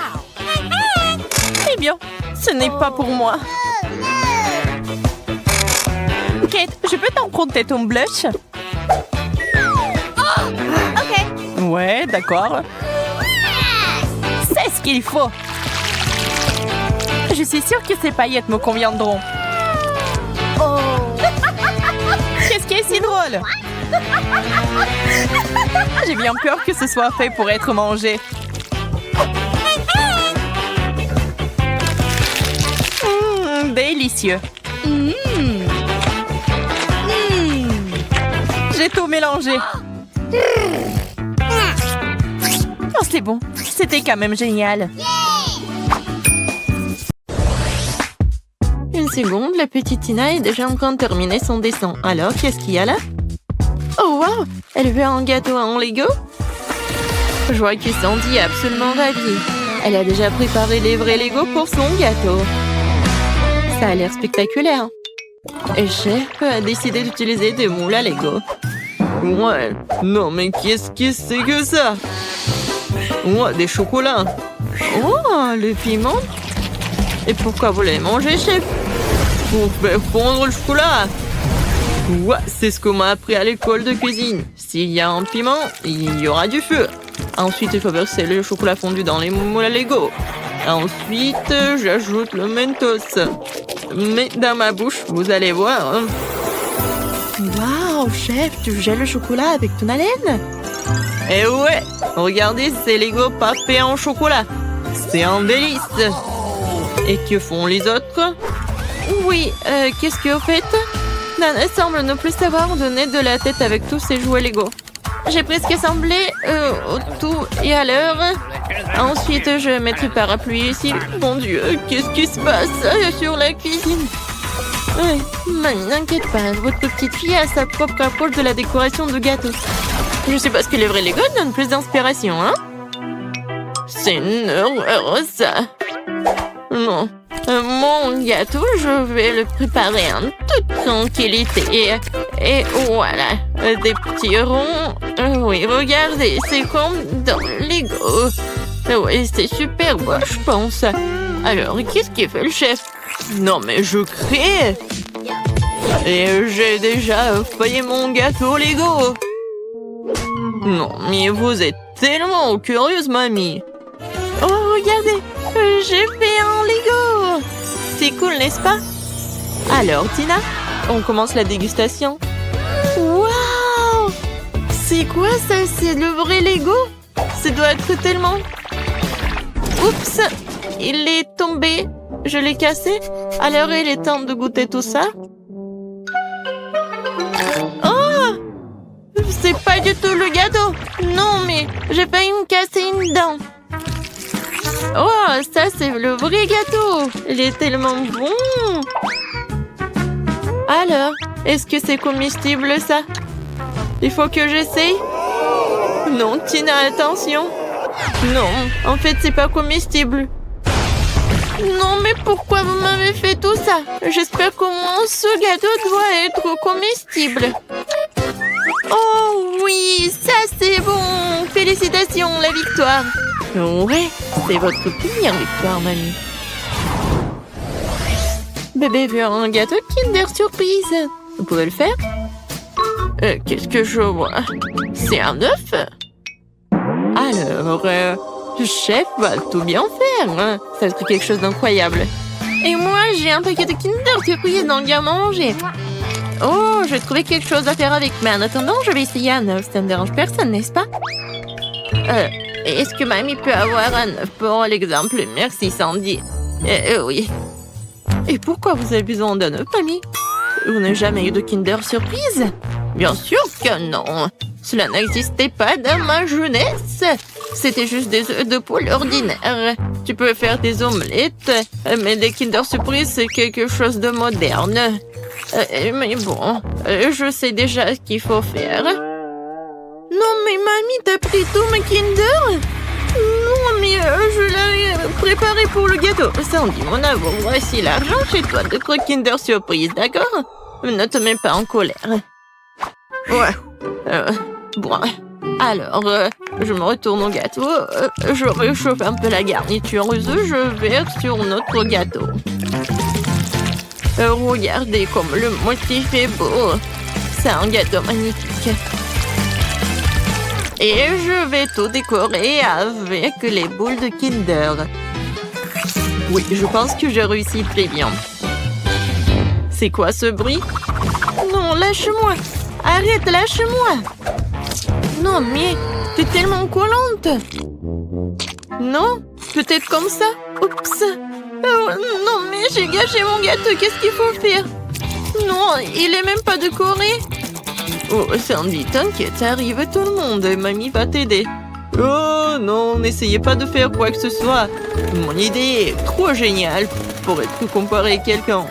Eh bien, ce n'est pas pour moi. Kate, je peux t'emprunter ton blush? Ok. Ouais, d'accord. C'est ce qu'il faut. Je suis sûre que ces paillettes me conviendront. Oh. Qu'est-ce qui est si drôle? J'ai bien peur que ce soit fait pour être mangé. Délicieux. J'ai tout mélangé. Oh, c'est bon. C'était quand même génial. Une seconde, la petite Tina est déjà en train de terminer son dessin. Alors, qu'est-ce qu'il y a là? Oh, wow! Elle veut un gâteau en Lego? Je vois que Sandy est absolument ravie. Elle a déjà préparé les vrais Lego pour son gâteau. Ça a l'air spectaculaire. Et Chef a décidé d'utiliser des moules à Lego. Ouais, non mais qu'est-ce que c'est que ça? Ouais, des chocolats. Oh, le piment. Et pourquoi vous l'avez mangé, Chef? Pour faire fondre le chocolat. Ouais, c'est ce qu'on m'a appris à l'école de cuisine. S'il y a un piment, il y aura du feu. Ensuite, il faut verser le chocolat fondu dans les moules à Lego. Ensuite, j'ajoute le Mentos. Mais dans ma bouche, vous allez voir. Waouh, Chef, tu gèles le chocolat avec ton haleine? Eh ouais, regardez, c'est Lego papé en chocolat. C'est un délice. Et que font les autres? Oui, qu'est-ce que vous faites? Nana semble ne plus savoir donner de la tête avec tous ses jouets Lego. J'ai presque assemblé tout et à l'heure. Ensuite, je vais mettre le parapluie ici. Mon Dieu, qu'est-ce qui se passe sur la cuisine? Mamie, n'inquiète pas, votre petite fille a sa propre approche de la décoration de gâteau. Je sais pas ce que les vrais Lego donnent plus d'inspiration, hein? C'est une horreur, ça. Non. Mon gâteau, je vais le préparer en toute tranquillité. Et voilà, des petits ronds. Oui, regardez, c'est comme dans Lego. Oui, c'est super beau, je pense. Alors, qu'est-ce qu'il fait le chef? Non, mais je crée. Et j'ai déjà failli mon gâteau Lego. Non, mais vous êtes tellement curieuse, mamie. Oh, regardez, j'ai fait un Lego. C'est cool, n'est-ce pas? Alors, Tina, on commence la dégustation. Waouh! C'est quoi ça? C'est le vrai Lego? Ça doit être tellement... Oups! Il est tombé. Je l'ai cassé. Alors, il est temps de goûter tout ça. Oh! C'est pas du tout le gâteau. Non, mais j'ai failli me casser une dent. Oh, ça, c'est le vrai gâteau. Il est tellement bon. Alors, est-ce que c'est comestible, ça? Il faut que j'essaye. Non, Tina, attention. Non, en fait, c'est pas comestible. Non, mais pourquoi vous m'avez fait tout ça? J'espère qu'au moins ce gâteau doit être comestible. Oh oui, ça c'est bon. Félicitations, la victoire. Ouais, c'est votre première victoire, mamie. Bébé veut un gâteau Kinder Surprise. Vous pouvez le faire? Qu'est-ce que je vois? C'est un œuf? Alors, Le chef va tout bien faire. Hein. Ça va être quelque chose d'incroyable. Et moi, j'ai un paquet de Kinder Surprise dans le garde-manger. Oh, je vais trouver quelque chose à faire avec. Mais en attendant, je vais essayer un œuf. Ça ne dérange personne, n'est-ce pas? Est-ce que mamie peut avoir un œuf pour l'exemple? Merci, Sandy. Oui. Et pourquoi vous avez besoin d'un œuf, mamie? Vous n'avez jamais eu de Kinder Surprise? Bien sûr que non. Cela n'existait pas dans ma jeunesse. C'était juste des œufs de poule ordinaires. Tu peux faire des omelettes, mais des Kinder Surprise, c'est quelque chose de moderne. Mais bon, je sais déjà ce qu'il faut faire. Non, mais mamie, t'as pris tout ma Kinder? Non, mais je l'avais préparé pour le gâteau. Sandy, mon amour, voici l'argent chez toi de trois Kinder Surprise, d'accord? Ne te mets pas en colère. Ouais. Bon. Alors, je me retourne au gâteau. Je réchauffe un peu la garniture. Je verse sur notre gâteau. Regardez comme le motif est beau. C'est un gâteau magnifique. Et je vais tout décorer avec les boules de Kinder. Oui, je pense que j'ai réussi très bien. C'est quoi ce bruit? Non, lâche-moi! Arrête, lâche-moi! Non, mais t'es tellement collante! Non? Peut-être comme ça? Oups! Oh, non, mais j'ai gâché mon gâteau, qu'est-ce qu'il faut faire? Non, il est même pas décoré! Oh, Sandy, t'inquiète, arrive tout le monde, mamie va t'aider. Oh non, n'essayez pas de faire quoi que ce soit. Mon idée est trop géniale pour être comparée à quelqu'un.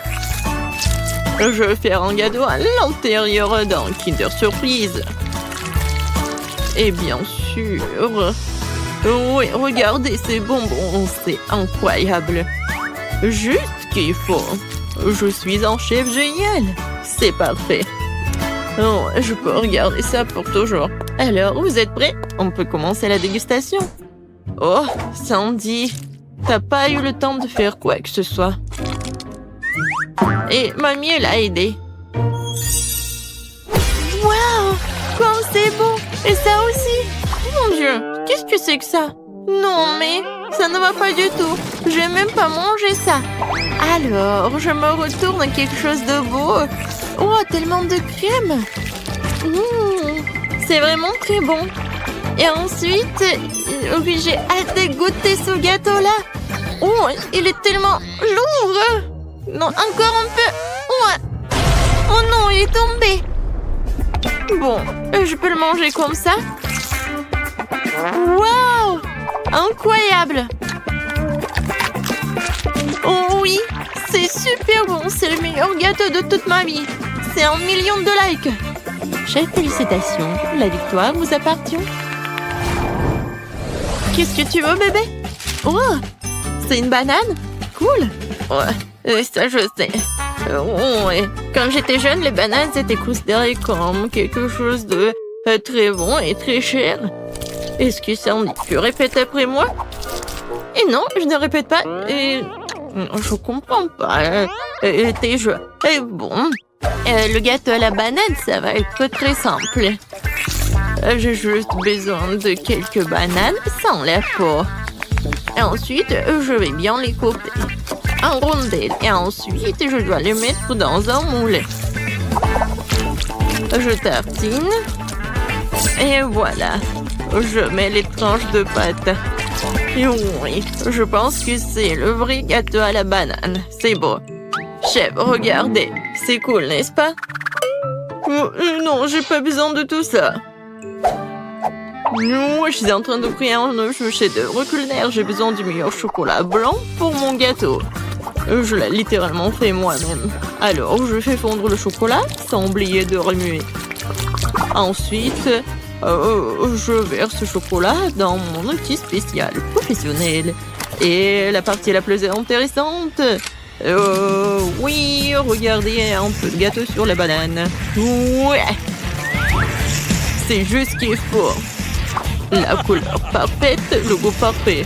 Je vais faire un gâteau à l'intérieur d'un Kinder Surprise. Et bien sûr... Oui, regardez ces bonbons, c'est incroyable. Juste ce qu'il faut. Je suis un chef génial. C'est parfait. Oh, je peux regarder ça pour toujours. Alors, vous êtes prêts? On peut commencer la dégustation. Oh, Sandy, t'as pas eu le temps de faire quoi que ce soit. Et mamie, elle a aidé. Waouh, comme c'est beau! Et ça aussi! Mon Dieu, qu'est-ce que c'est que ça? Non, mais ça ne va pas du tout. Je vais même pas manger ça. Alors, je me retourne à quelque chose de beau. Oh, tellement de crème. C'est vraiment très bon. Et ensuite, oui, j'ai hâte de goûter ce gâteau-là. Oh, il est tellement lourd. Non, encore un peu. Ouais. Oh non, il est tombé. Bon, je peux le manger comme ça. Waouh! Incroyable. Oh oui, c'est super bon. C'est le meilleur gâteau de toute ma vie. C'est 1 million de likes. Chef, félicitations. La victoire vous appartient. Qu'est-ce que tu veux, bébé? Oh, c'est une banane? Cool. Ouais, ça je sais. Ouais. Quand j'étais jeune, les bananes étaient considérées comme quelque chose de très bon et très cher. Est-ce que ça en dit? Tu répètes après moi? Et non, je ne répète pas. Et... je comprends pas. Tes jeux. Et bon... le gâteau à la banane, ça va être très simple. J'ai juste besoin de quelques bananes sans la peau. Et ensuite, je vais bien les couper en rondelles. Et ensuite, je dois les mettre dans un moule. Je tartine. Et voilà. Je mets les tranches de pâte. Et oui, je pense que c'est le vrai gâteau à la banane. C'est beau. Chef, regardez. C'est cool, n'est-ce pas? Non, j'ai pas besoin de tout ça. Non, je suis en train de créer un chef-d'œuvre culinaire. J'ai besoin du meilleur chocolat blanc pour mon gâteau. Je l'ai littéralement fait moi-même. Alors, je fais fondre le chocolat sans oublier de remuer. Ensuite, je verse le chocolat dans mon outil spécial professionnel. Et la partie la plus intéressante... oui, regardez un peu de gâteau sur la banane. Ouais. C'est juste ce qu'il faut. La couleur parfaite, le goût parfait.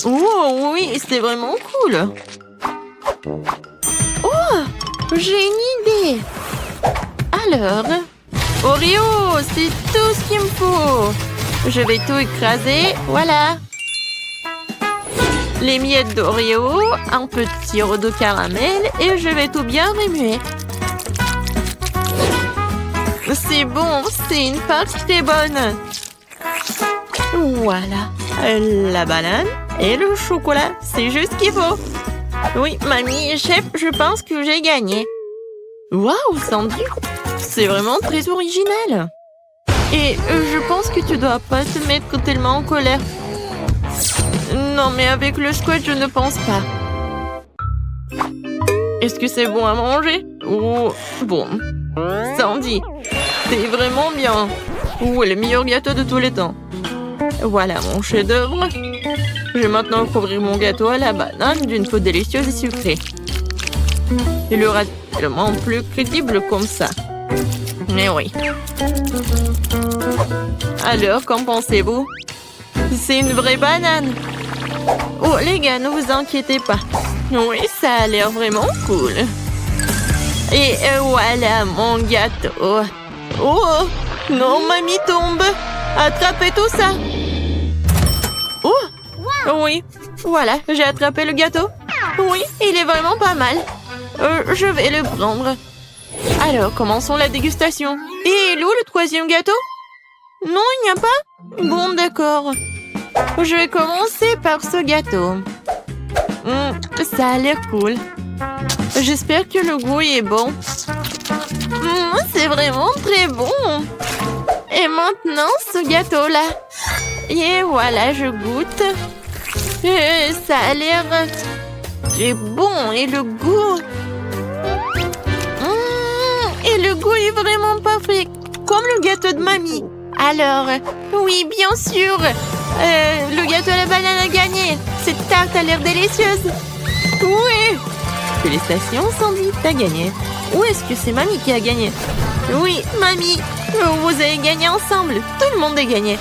Oh oui, c'est vraiment cool. Oh, j'ai une idée. Alors, Oreo, c'est tout ce qu'il me faut. Je vais tout écraser, voilà. les miettes d'Oreo, un peu de sirop de caramel et je vais tout bien remuer. C'est bon, c'est une pâte très bonne. Voilà, la banane et le chocolat, c'est juste ce qu'il faut. Oui, mamie, chef, je pense que j'ai gagné. Waouh, Sandy, c'est vraiment très original. Et je pense que tu dois pas te mettre tellement en colère. Non, mais avec le scotch, je ne pense pas. Est-ce que c'est bon à manger? Oh, bon. Sandy, c'est vraiment bien. Oh, le meilleur gâteau de tous les temps. Voilà mon chef-d'œuvre. Je vais maintenant couvrir mon gâteau à la banane d'une peau délicieuse et sucrée. Il aura tellement plus crédible comme ça. Mais oui. Alors, qu'en pensez-vous? C'est une vraie banane. Oh, les gars, ne vous inquiétez pas. Oui, ça a l'air vraiment cool. Et voilà mon gâteau. Oh, non, mamie tombe. Attrapez tout ça. Oh, oui, voilà, j'ai attrapé le gâteau. Oui, il est vraiment pas mal. Je vais le prendre. Alors, commençons la dégustation. Et où le troisième gâteau? Non, il n'y a pas? Bon, d'accord. Je vais commencer par ce gâteau. Ça a l'air cool. J'espère que le goût est bon. C'est vraiment très bon. Et maintenant, ce gâteau-là. Et voilà, je goûte. Ça a l'air très bon. Et le goût... Et le goût est vraiment parfait. Comme le gâteau de mamie. Alors, oui, bien sûr. Le gâteau à la banane a gagné. Cette tarte a l'air délicieuse. Oui. Félicitations, Sandy, t'as gagné. Ou est-ce que c'est mamie qui a gagné? Oui, mamie. Vous avez gagné ensemble. Tout le monde a gagné.